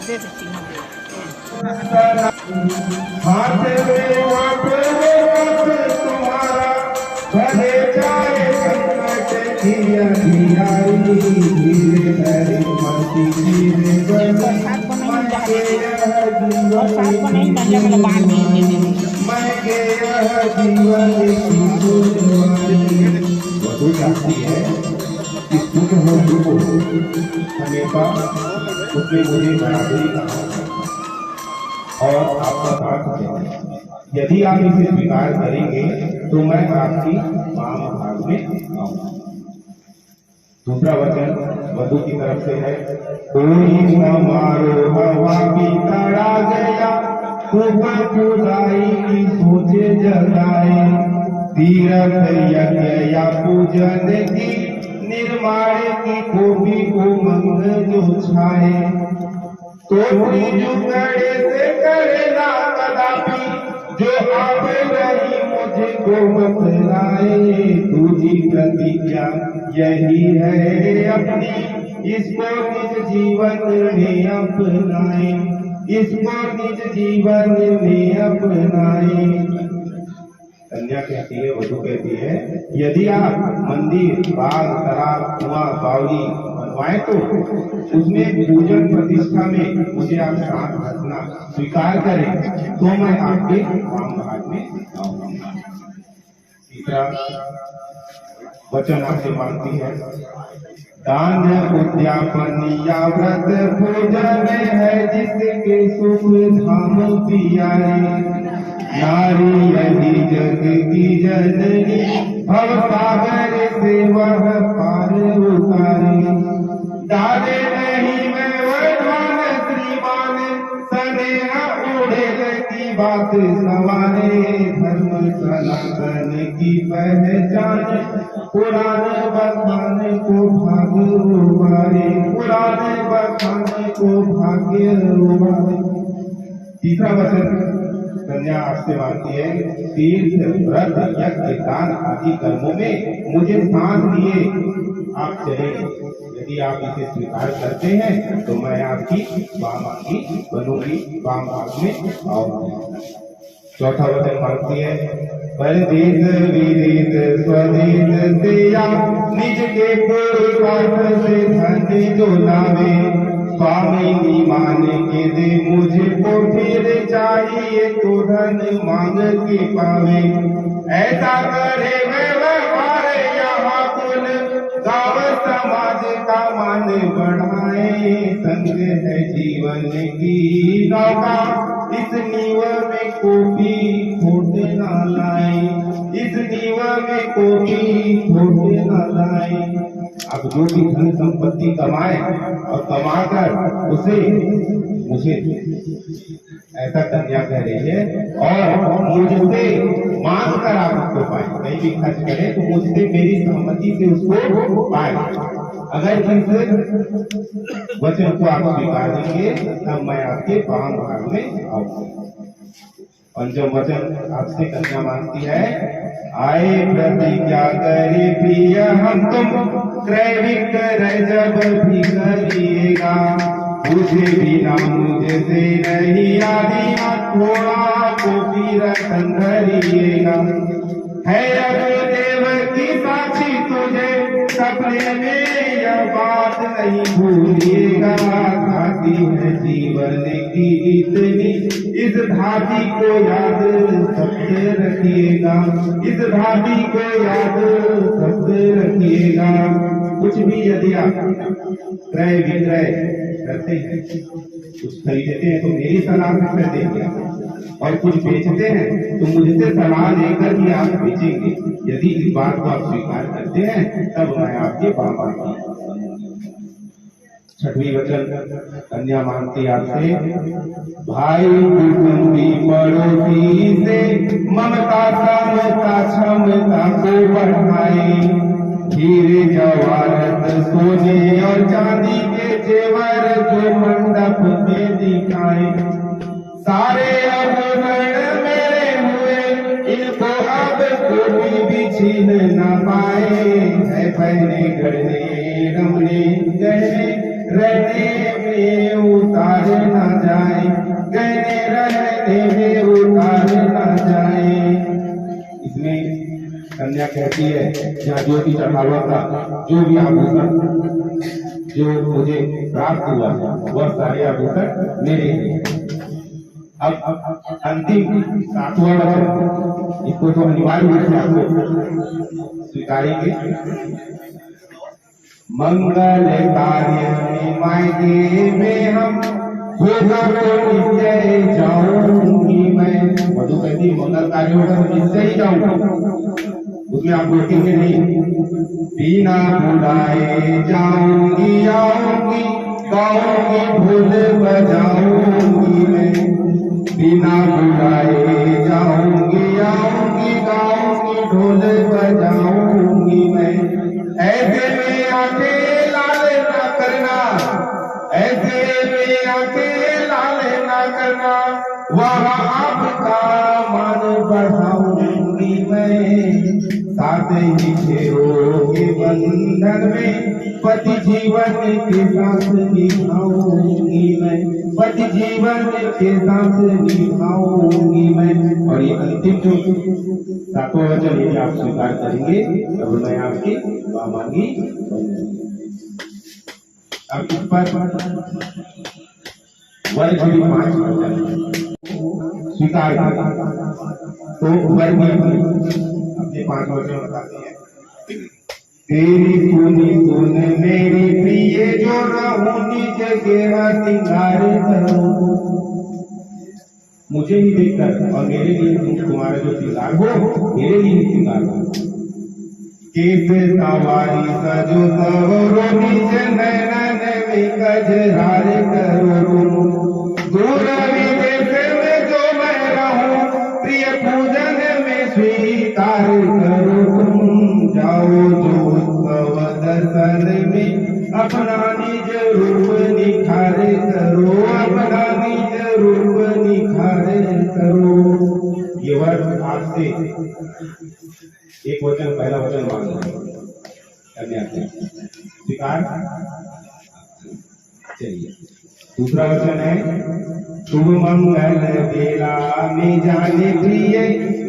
दे सकती हूँ। हाथ में वक्त तुम्हारा भले जाए संकट धीरे धीरे धीरे धीरे मस्ती धीरे बरसात को नहीं जा रही, बरसात को नहीं करने वाला बाढ़ भी दे देंगे। मैं गया जीवन वधु चाहती है कि सुख हो दुख हो हमेशा उसमें मुझे बराबरी का और आपका साथ देंगे। यदि आप इसे स्वीकार करेंगे तो मैं आपकी वाम भाग में आऊंगा। दूसरा वचन वधु की तरफ से है, कोई समारोह हवा की तड़ा गया, ऊपर खुदाई की सोचे जगाए, तीर्थ यज्ञ या पूजन की निर्माण की कोई उमंग जो छाए, तो जुगड़े से करेगा कदापि जो आप रही मुझको बतलाए, तुझी प्रतिज्ञा यही है अपनी, इसको निज जीवन में अपनाए, इसको निज जीवन में अपनाए। कन्या कहती है, वधु कहती है, यदि आप मंदिर बाग तालाब कुआं बावड़ी बनवाए तो उसमें पूजन प्रतिष्ठा में मुझे आप साथ रखना स्वीकार करें तो मैं आपके वाम भाग में आऊंगा। तीसरा वचन आपसे मांगती है, दान उद्यापन या व्रत पूजन है जिसके सुख धाम पियारे, नारी यही जग की जननी भव सागर से वह पार उतारे, डाले नहीं मैं वरदान श्रीमान सनेहा उड़ेल की बात सवारे, धर्म सनातन की पहचान पुराण बखान को भाग्य उबारे, पुराण बखान को भाग्य उबारे। तीसरा वचन कन्या आपसे मांगती है, तीर्थ व्रत यज्ञ दान आदि कर्मों में मुझे साथ लिए आप चलेंगे। यदि आप इसे स्वीकार करते हैं तो मैं आपकी वामांगी बनूंगी, वाम भाग में आऊंगी। चौथा वचन मांगती है, परदेश विदेश स्वदेश से या निज के पुरुषार्थ से धन जो लावे, स्वामी मान के दे मुझे को फिर चाहिए तो धन मांग के पावे, ऐसा करे व्यवहार यहाँ कुल गाँव समाज का मान बढ़ाए, संग है जीवन की नौका इस नीव में कोई खोट न लाए, इस नीव में कोई खोट न लाए। अब जो भी धन संपत्ति कमाए और कमाकर उसे मुझे ऐसा कन्या कह रही है, और मुझसे मांग कर आप उसको पाए, कहीं भी खर्च करे तो मुझसे मेरी सहमति से उसको पाए। अगर इस वचन को आप स्वीकार देंगे तब मैं आपके वाम भाग में आऊंगा। पंचम वचन आपसे कन्या मांगती है, आए प्रतिज्ञा करे प्रिय हम तुम क्रय विक्रय जब भी करिएगा, मुझे बिना मुझसे नहीं आदि थोड़ा को भी रतन धरिएगा, है अब देव की साक्षी तुझे सपने में यह बात नहीं भूलिएगा, धाती है जीवन की इतनी इस धाती को याद सबसे रखिएगा, इस धाती को याद सबसे रखिएगा। कुछ भी यदि आप क्रय विक्रय करते हैं, कुछ खरीदते हैं तो मेरी सलाह से खरीदेंगे, और कुछ बेचते हैं तो मुझसे सलाह लेकर ही आप बेचेंगे। यदि इस बात को आप स्वीकार करते हैं तब मैं आपके बाबा की। छठवीं वचन कन्या मांगती आपसे, भाई कुटुंबी पड़ोसी से ममता समता क्षमता को बढ़ाए, हीरे जवाहरत सोने और चांदी के जेवर जो मंडप में दिखाए, सारे आभूषण मेरे हुए इनको अब कोई भी छीन न पाए, है पहने गढ़ने रमने गहने रहने में उतार न कहती है जहाँ ज्योति चढ़ावा का जो भी आभूषण जो मुझे प्राप्त हुआ वह सारे आभूषण मेरे हैं। अब अंतिम 7वां वचन, इसको तो अनिवार्य रूप से आपको स्वीकारेंगे। मंगल कार्य में मायके में हम होगा तो निश्चय जाऊंगी मैं। मधु कहती मंगल कार्य होगा तो निश्चय ही जाऊंगा, उसमें आप रोकेंगे नहीं। बिना बुलाए जाऊंगी आऊंगी गाऊंगी ढोल बजाऊंगी मैं। बिना बुलाए जाऊंगी आऊंगी गाऊंगी ढोल बजाऊंगी मैं। ऐसे में आके लाल ना करना, ऐसे में आके लाल ना करना, वहाँ आपका मान बढ़ाऊंगी मैं। साथ ही फेरों के बंधन में पति जीवन के साथ निभाऊंगी मैं, पति जीवन के साथ निभाऊंगी मैं। और ये अंतिम जो 7वां वचन यदि आप स्वीकार करेंगे तब मैं आपकी मांगी। अब इस पर वर्ग भी 5 वचन स्वीकार तो वर्ग अपने 5 वचन बताते हैं। तेरी सुन मेरी प्रिय जो रहूं निज गेरा सिंगार करूं। मुझे ही देखकर और मेरे लिए तुम्हारा जो सिंगार हो मेरे लिए सिंगार हो। केस सवारी सजो सवरो निज नैनन में कजरार करो। दूर विदेश में जो मैं रहूं प्रिय पूजन में स्वीकार करो। तुम जाओ जो उत्सव दर्शन में अपना निज रूप निखार करो, अपना निज रूप निखार करो। ये वर्ष आज से एक वचन पहला वचन मान कन्या स्वीकार। चलिए दूसरा वचन है। शुभ मंगल बेला में जाने प्रिय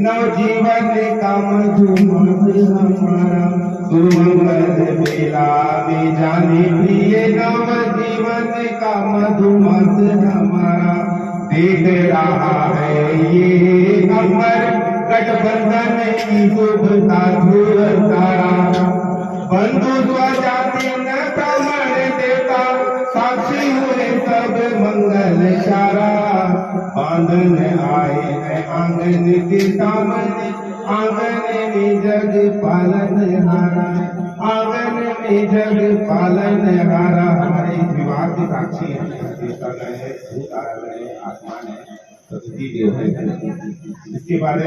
नवजीवन का मधुमास हमारा। शुभ मंगल बेला में जाने प्रिय नवजीवन का मधुमास हमारा। देख रहा है ये अमर गठबंधन की शुभता ध्रुव तारा। बंधु स्वजाति न ब्राह्मण देवता साक्षी हुए सब मंगल चारा। बांधन आए हैं आंगन के सामने, आंगन में जग पालन हारा, आंगन में जग पालन हारा। हमारे विवाह के साक्षी है देवता गण है, भूतारा गण है, आसमान है, सरस्वती देव है। इसके बाद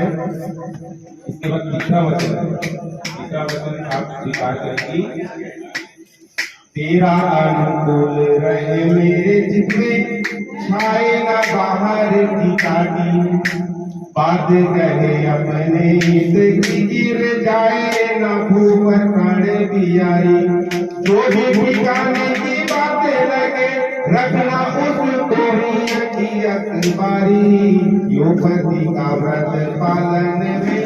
तीसरा वचन है। तीसरा वचन आप स्वीकार करेंगी। तेरा अनुकूल रहे मेरे चित्त में, छाए ना बाहर की काटी। बात कहे अपने हित की गिर जाए ना भूपर प्राण बियारी। जो भी ठिकाने की बातें लगे रखना उसको ही अखबारी। यो पति का व्रत पालन में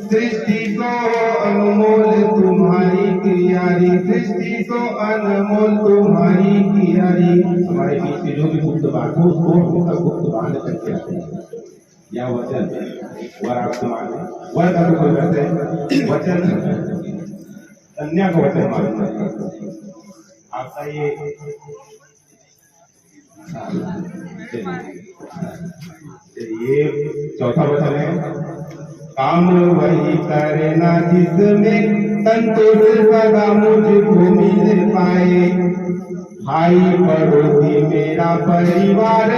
सृष्टि को अनमोल तुम्हारी क्रियारी, सृष्टि को अनमोल तुम्हारी क्रियारी। हमारे बीच में जो भी गुप्त बात हो उसको उनका गुप्त बांध करके आते हैं। यह वचन वर आपको माने, वर का तो कोई वचन कन्या को वचन मानना आपका ये। चलिए चौथा वचन है। काम वही करना जिसमें संतोष सदा मुझको मिल पाए। भाई पड़ोसी मेरा परिवार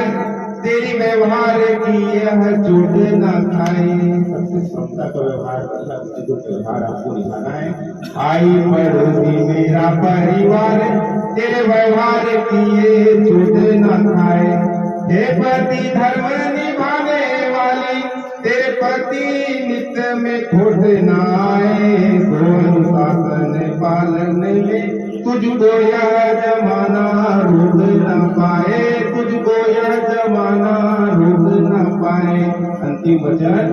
तेरी व्यवहार की यह चोट न खाए। सबसे क्षमता का व्यवहार आपको निभाना है। भाई पड़ोसी मेरा परिवार तेरे व्यवहार की ये चोट न खाए। हे पति धर्म निभाने वाली तेरे पति नित्य में खोट न आए। अनुशासन पालन में तुझको यह जमाना रोक न पाए, तुझको यह जमाना रोक न पाए। अंतिम वचन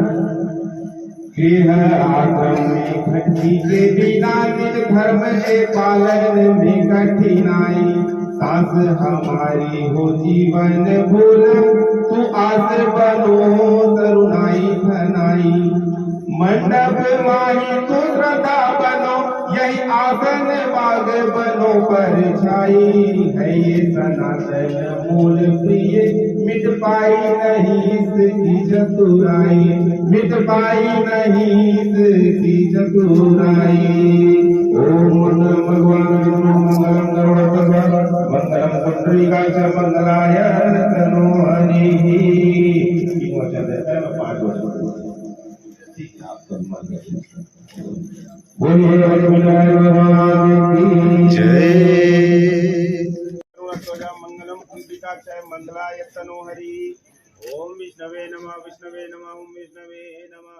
गृह आश्रम में घटी के बिना निज धर्म के पालन में कठिनाई। सांस हमारी हो जीवन भूलन, तू आस बनो तरुणाई धनाई। मंडप माही तू श्रद्धा बनो, यही आसन बाग बनो पर छाई। है ये सनातन मूल प्रिय, मिट पाई नहीं इसकी चतुराई, मिट पाई नहीं इसकी चतुराई। ओम मंगलम भगवान विष्णु मंगलम गरुड़ध्वज मंगलम पुंडरीकाक्ष मंगलाय तनो हरि। बोलिए भगवान की जय। मंगलम पुंडरीकाक्षाय मंगलाय तनो हरि। ओम विष्णवे नमः, विष्णवे नमः, ओम विष्णवे नमः।